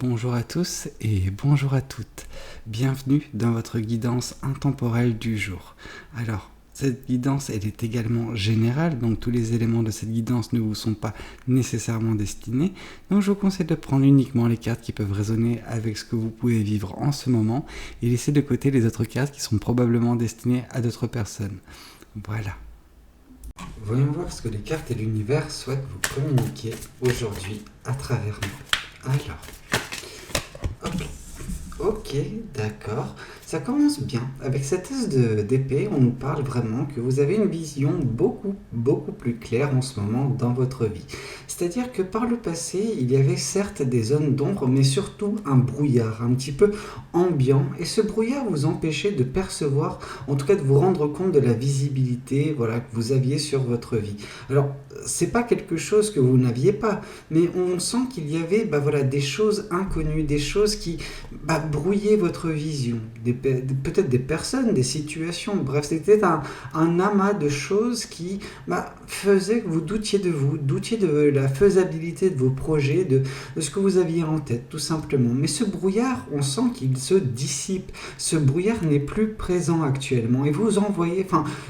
Bonjour à tous et bonjour à toutes. Bienvenue dans votre guidance intemporelle du jour. Alors, cette guidance, elle est également générale, donc tous les éléments de cette guidance ne vous sont pas nécessairement destinés. Donc je vous conseille de prendre uniquement les cartes qui peuvent résonner avec ce que vous pouvez vivre en ce moment et laisser de côté les autres cartes qui sont probablement destinées à d'autres personnes. Voilà. Voyons voir ce que les cartes et l'univers souhaitent vous communiquer aujourd'hui à travers nous. Alors, ok, d'accord. Ça commence bien. Avec cette ace d'épée, on nous parle vraiment que vous avez une vision beaucoup plus claire en ce moment dans votre vie. C'est-à-dire que par le passé, il y avait certes des zones d'ombre, mais surtout un brouillard un petit peu ambiant. Et ce brouillard vous empêchait de percevoir, en tout cas de vous rendre compte de la visibilité que vous aviez sur votre vie. Alors, c'est pas quelque chose que vous n'aviez pas, mais on sent qu'il y avait des choses inconnues, des choses qui brouillaient votre vision, peut-être des personnes, des situations, bref, c'était un amas de choses qui faisaient que vous doutiez de vous, doutiez de la faisabilité de vos projets, de ce que vous aviez en tête, tout simplement. Mais ce brouillard, on sent qu'il se dissipe, ce brouillard n'est plus présent actuellement, et vous en voyez,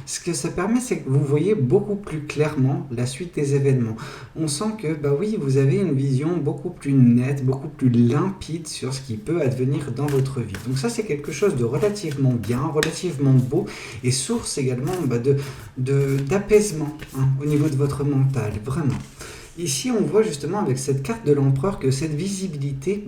ce que ça permet, c'est que vous voyez beaucoup plus clairement la suite des événements. On sent que, oui, vous avez une vision beaucoup plus nette, beaucoup plus limpide sur ce qui peut advenir dans votre vie. Donc ça, c'est quelque chose de relativement bien, relativement beau, et source également d'apaisement au niveau de votre mental, vraiment. Ici, on voit justement avec cette carte de l'empereur que cette visibilité,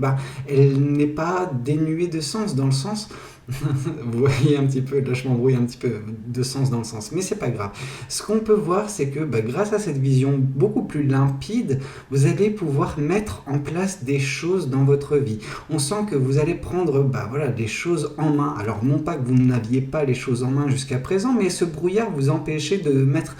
elle n'est pas dénuée de sens, dans le sens... Vous voyez un petit peu, là je m'embrouille un petit peu de sens dans le sens, mais c'est pas grave. Ce qu'on peut voir, c'est que grâce à cette vision beaucoup plus limpide, vous allez pouvoir mettre en place des choses dans votre vie. On sent que vous allez prendre des choses en main. Alors non pas que vous n'aviez pas les choses en main jusqu'à présent, mais ce brouillard vous empêchait de mettre,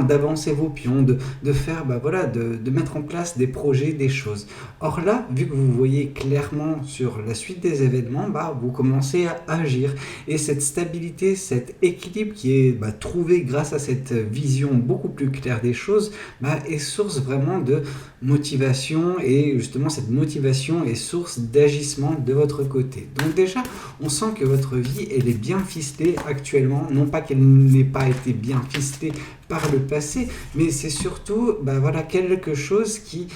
d'avancer vos pions, de faire, de mettre en place des projets, des choses. Or là, vu que vous voyez clairement sur la suite des événements, vous commencez à agir. Et cette stabilité, cet équilibre qui est trouvé grâce à cette vision beaucoup plus claire des choses, est source vraiment de motivation, et justement cette motivation est source d'agissement de votre côté. Donc déjà, on sent que votre vie, elle est bien ficelée actuellement, non pas qu'elle n'ait pas été bien ficelée par le passé, mais c'est surtout quelque chose qui...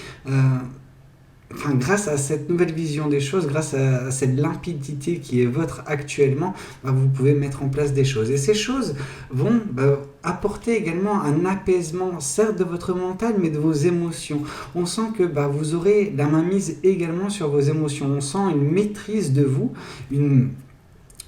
grâce à cette nouvelle vision des choses, grâce à cette limpidité qui est votre actuellement, vous pouvez mettre en place des choses. Et ces choses vont apporter également un apaisement, certes de votre mental, mais de vos émotions. On sent que vous aurez la main mise également sur vos émotions. On sent une maîtrise de vous, une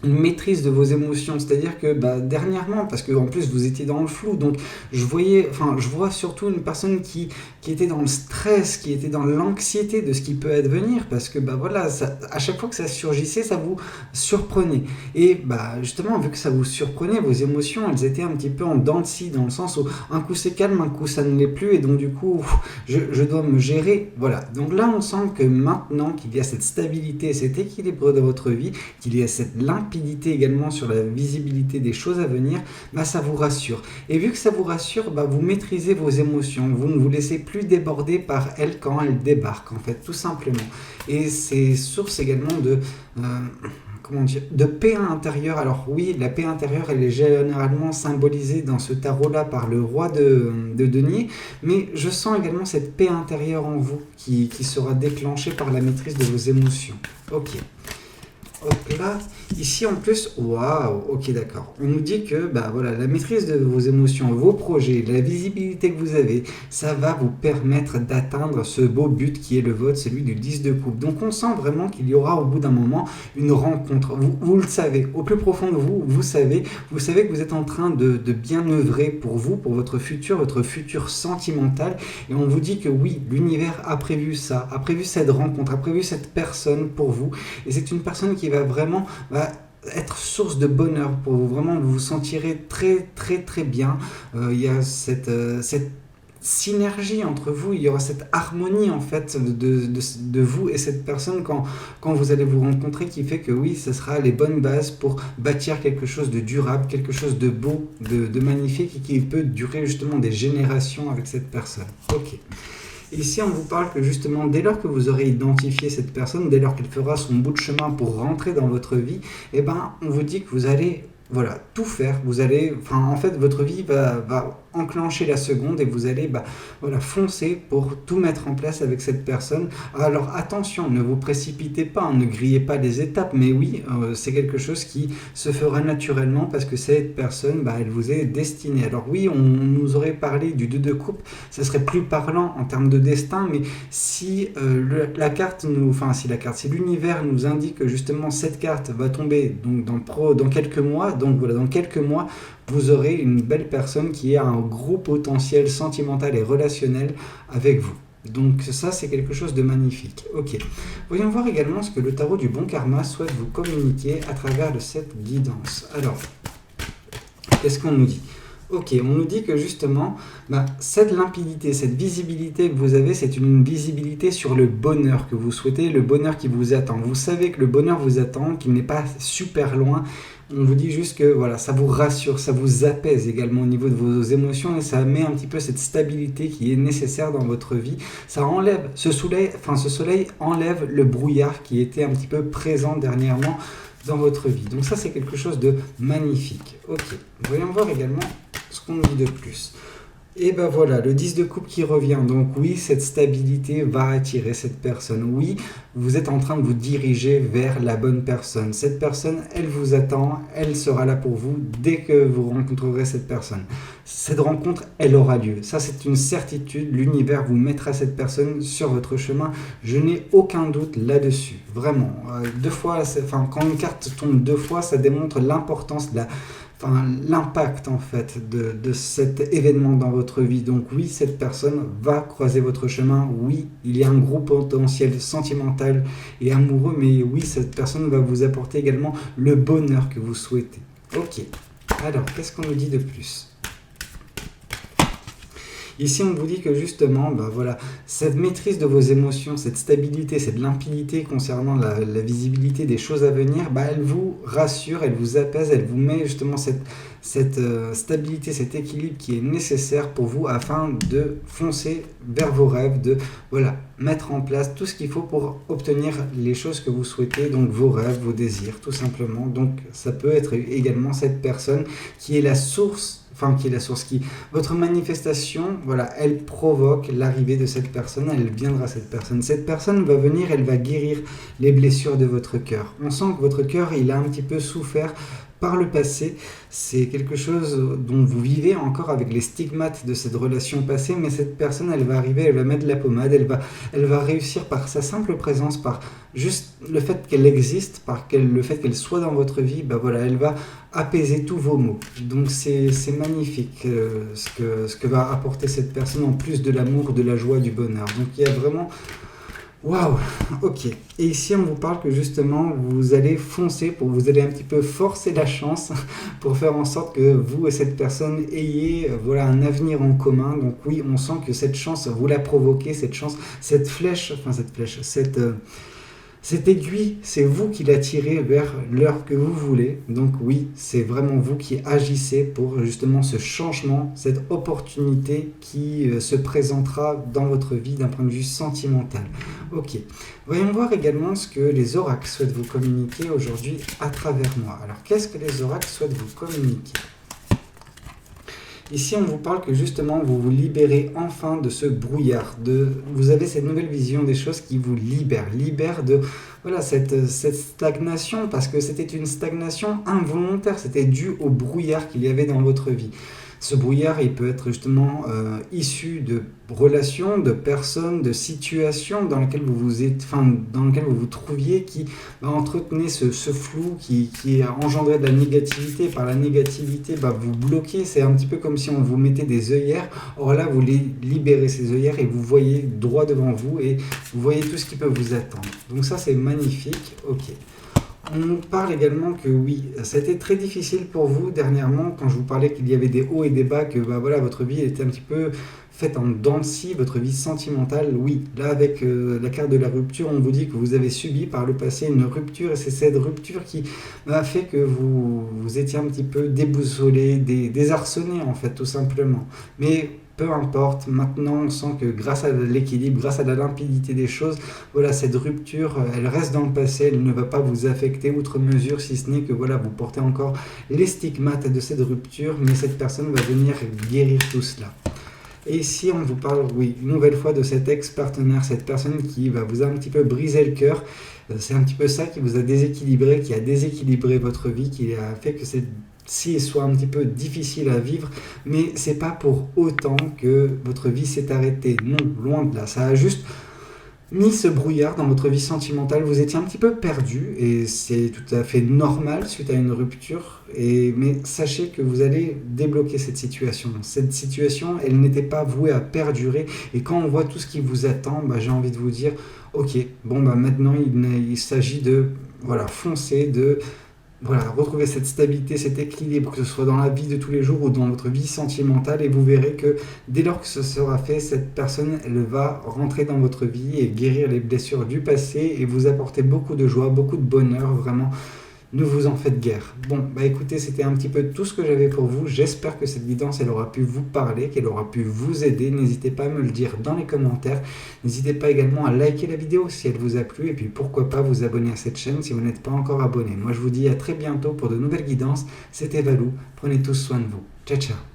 maîtrise de vos émotions, c'est-à-dire que dernièrement, parce que en plus vous étiez dans le flou, donc je vois surtout une personne qui était dans le stress, qui était dans l'anxiété de ce qui peut advenir, parce que à chaque fois que ça surgissait, ça vous surprenait, et justement, vu que ça vous surprenait, vos émotions, elles étaient un petit peu en dents de scie, dans le sens où un coup c'est calme, un coup ça ne l'est plus, et donc du coup je dois me gérer, donc là on sent que maintenant qu'il y a cette stabilité, cet équilibre de votre vie, qu'il y a cette limpidité également sur la visibilité des choses à venir, ça vous rassure. Et vu que ça vous rassure, vous maîtrisez vos émotions, vous ne vous laissez plus déborder par elles quand elles débarquent, en fait, tout simplement. Et c'est source également de paix intérieure. Alors oui, la paix intérieure, elle est généralement symbolisée dans ce tarot-là par le roi de denier, mais je sens également cette paix intérieure en vous qui sera déclenchée par la maîtrise de vos émotions. Ok. Hop là, ici en plus, waouh, ok d'accord. On nous dit que la maîtrise de vos émotions, vos projets, la visibilité que vous avez, ça va vous permettre d'atteindre ce beau but qui est le vôtre, celui du 10 de coupe. Donc on sent vraiment qu'il y aura au bout d'un moment une rencontre. Vous le savez, au plus profond de vous, vous savez que vous êtes en train de bien œuvrer pour vous, pour votre futur sentimental. Et on vous dit que oui, l'univers a prévu ça, a prévu cette rencontre, a prévu cette personne pour vous. Et c'est une personne qui va vraiment être source de bonheur pour vous. Vraiment, vous vous sentirez très très très bien. Il y a cette synergie entre vous, il y aura cette harmonie en fait de vous et cette personne quand vous allez vous rencontrer, qui fait que oui, ce sera les bonnes bases pour bâtir quelque chose de durable, quelque chose de beau, de magnifique, et qui peut durer justement des générations avec cette personne. Ok. Ici, on vous parle que justement, dès lors que vous aurez identifié cette personne, dès lors qu'elle fera son bout de chemin pour rentrer dans votre vie, eh ben, on vous dit que vous allez voilà, tout faire, vous allez, en fait, votre vie va enclencher la seconde et vous allez voilà, foncer pour tout mettre en place avec cette personne. Alors attention, ne vous précipitez pas, ne grillez pas les étapes, mais oui, c'est quelque chose qui se fera naturellement parce que cette personne, elle vous est destinée. Alors oui, on nous aurait parlé du 2 de coupe, ça serait plus parlant en termes de destin, mais si si l'univers nous indique que justement cette carte va tomber donc dans quelques mois, donc voilà, dans quelques mois, vous aurez une belle personne qui a un gros potentiel sentimental et relationnel avec vous. Donc ça, c'est quelque chose de magnifique. Ok. Voyons voir également ce que le tarot du bon karma souhaite vous communiquer à travers de cette guidance. Alors, qu'est-ce qu'on nous dit ? Ok, on nous dit que justement, cette limpidité, cette visibilité que vous avez, c'est une visibilité sur le bonheur que vous souhaitez, le bonheur qui vous attend. Vous savez que le bonheur vous attend, qu'il n'est pas super loin. On vous dit juste que voilà, ça vous rassure, ça vous apaise également au niveau de vos émotions et ça met un petit peu cette stabilité qui est nécessaire dans votre vie. Ça enlève, ce soleil enlève le brouillard qui était un petit peu présent dernièrement dans votre vie. Donc ça, c'est quelque chose de magnifique. Ok, voyons voir également ce qu'on dit de plus. Et voilà, le 10 de coupe qui revient. Donc oui, cette stabilité va attirer cette personne. Oui, vous êtes en train de vous diriger vers la bonne personne. Cette personne, elle vous attend, elle sera là pour vous dès que vous rencontrerez cette personne. Cette rencontre, elle aura lieu. Ça, c'est une certitude. L'univers vous mettra cette personne sur votre chemin. Je n'ai aucun doute là-dessus. Vraiment. Quand une carte tombe 2 fois, ça démontre l'importance de l'impact en fait de cet événement dans votre vie. Donc oui, cette personne va croiser votre chemin. Oui, il y a un gros potentiel sentimental et amoureux, mais oui, cette personne va vous apporter également le bonheur que vous souhaitez. Ok, alors qu'est-ce qu'on nous dit de plus ? Ici, on vous dit que justement, voilà, cette maîtrise de vos émotions, cette stabilité, cette limpidité concernant la visibilité des choses à venir, elle vous rassure, elle vous apaise, elle vous met justement cette stabilité, cet équilibre qui est nécessaire pour vous afin de foncer vers vos rêves, de mettre en place tout ce qu'il faut pour obtenir les choses que vous souhaitez, donc vos rêves, vos désirs, tout simplement. Donc ça peut être également cette personne qui est la source, votre manifestation, elle provoque l'arrivée de cette personne, elle viendra cette personne. Cette personne va venir, elle va guérir les blessures de votre cœur. On sent que votre cœur, il a un petit peu souffert par le passé. C'est quelque chose dont vous vivez encore avec les stigmates de cette relation passée, mais cette personne, elle va arriver, elle va mettre de la pommade, elle va réussir par sa simple présence, par juste le fait qu'elle existe, le fait qu'elle soit dans votre vie, elle va apaiser tous vos maux. Donc c'est magnifique ce que va apporter cette personne en plus de l'amour, de la joie, du bonheur. Donc il y a vraiment... Waouh, ok. Et ici, on vous parle que justement, vous allez foncer, vous allez un petit peu forcer la chance pour faire en sorte que vous et cette personne ayez un avenir en commun. Donc oui, on sent que cette chance, vous la provoquez, cette aiguille, c'est vous qui la tirez vers l'heure que vous voulez. Donc oui, c'est vraiment vous qui agissez pour justement ce changement, cette opportunité qui se présentera dans votre vie d'un point de vue sentimental. Ok, voyons voir également ce que les oracles souhaitent vous communiquer aujourd'hui à travers moi. Alors qu'est-ce que les oracles souhaitent vous communiquer ? Ici, on vous parle que justement, vous vous libérez enfin de ce brouillard. Vous avez cette nouvelle vision des choses qui vous libère de cette stagnation, parce que c'était une stagnation involontaire, c'était dû au brouillard qu'il y avait dans votre vie. Ce brouillard, il peut être justement issu de relations, de personnes, de situations dans lesquelles vous vous trouviez, qui entretenaient ce flou qui a engendré de la négativité. Par la négativité, vous bloquez. C'est un petit peu comme si on vous mettait des œillères. Or là, vous libérez ces œillères et vous voyez droit devant vous et vous voyez tout ce qui peut vous attendre. Donc ça, c'est magnifique. Ok. On nous parle également que oui, ça a été très difficile pour vous dernièrement, quand je vous parlais qu'il y avait des hauts et des bas, que votre vie était un petit peu faite en dents de scie, votre vie sentimentale. Oui, là avec la carte de la rupture, on vous dit que vous avez subi par le passé une rupture, et c'est cette rupture qui a fait que vous étiez un petit peu déboussolé, désarçonné en fait, tout simplement. Mais peu importe. Maintenant, on sent que grâce à l'équilibre, grâce à la limpidité des choses, voilà, cette rupture, elle reste dans le passé, elle ne va pas vous affecter outre mesure, si ce n'est que voilà, vous portez encore les stigmates de cette rupture, mais cette personne va venir guérir tout cela. Et ici, on vous parle, oui, une nouvelle fois de cet ex-partenaire, cette personne qui va vous un petit peu briser le cœur. C'est un petit peu ça qui vous a déséquilibré, qui a déséquilibré votre vie, qui a fait que ci soit un petit peu difficile à vivre, mais c'est pas pour autant que votre vie s'est arrêtée. Non, loin de là. Ça a juste mis ce brouillard dans votre vie sentimentale. Vous étiez un petit peu perdu et c'est tout à fait normal suite à une rupture. Mais sachez que vous allez débloquer cette situation. Cette situation, elle n'était pas vouée à perdurer. Et quand on voit tout ce qui vous attend, j'ai envie de vous dire, ok, bon maintenant il s'agit de voilà, foncer, de voilà, retrouver cette stabilité, cet équilibre, que ce soit dans la vie de tous les jours ou dans votre vie sentimentale, et vous verrez que dès lors que ce sera fait, cette personne, elle va rentrer dans votre vie et guérir les blessures du passé et vous apporter beaucoup de joie, beaucoup de bonheur, vraiment. Ne vous en faites guère. Bon, écoutez, c'était un petit peu tout ce que j'avais pour vous. J'espère que cette guidance, elle aura pu vous parler, qu'elle aura pu vous aider. N'hésitez pas à me le dire dans les commentaires. N'hésitez pas également à liker la vidéo si elle vous a plu. Et puis pourquoi pas vous abonner à cette chaîne si vous n'êtes pas encore abonné. Moi, je vous dis à très bientôt pour de nouvelles guidances. C'était Valou. Prenez tous soin de vous. Ciao, ciao.